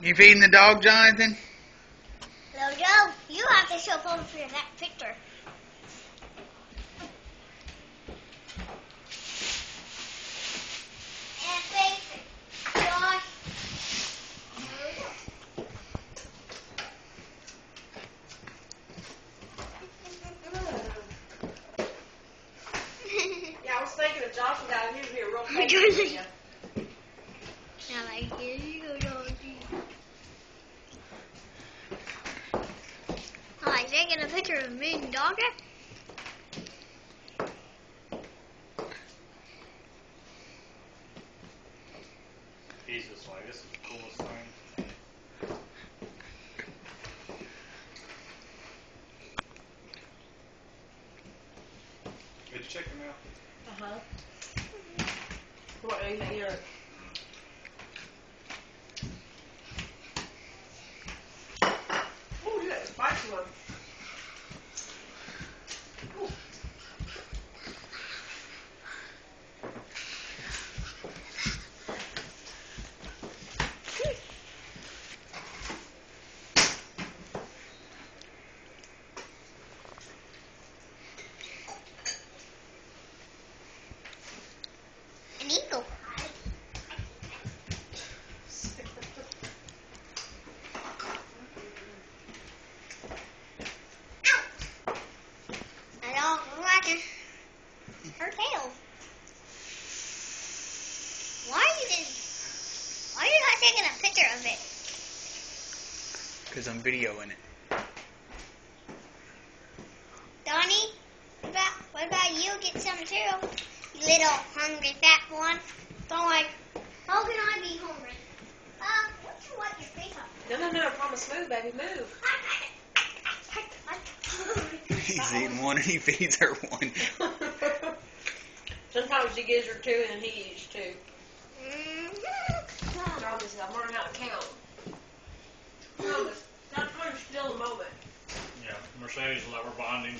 You feeding the dog, Jonathan? No, Joe, you have to show Papa for that picture. And face Josh. Yeah, I was thinking if Josh was out, he would be a real Hi, patient Georgie. with you. Now, like, here you go, Georgie. I like taking a picture of me and Dogger. He's just like, this is the coolest thing. Did you check him out? Uh-huh. What, anything else? Oh, you got a spicy one. Ooh. An eagle. I don't like her tail. Why are you not taking a picture of it? Because I'm videoing it. Donnie, what about you? Get some too. You little hungry fat one. Don't like, how can I be hungry? What you wipe your face off? No, promise move, baby, move. He's eating one and he feeds her one. Sometimes she gives her two and he eats two. Mm-hmm. Promise, I'm learning how to count. Promise, not trying to steal a moment. Yeah, Mercedes will let we're bonding.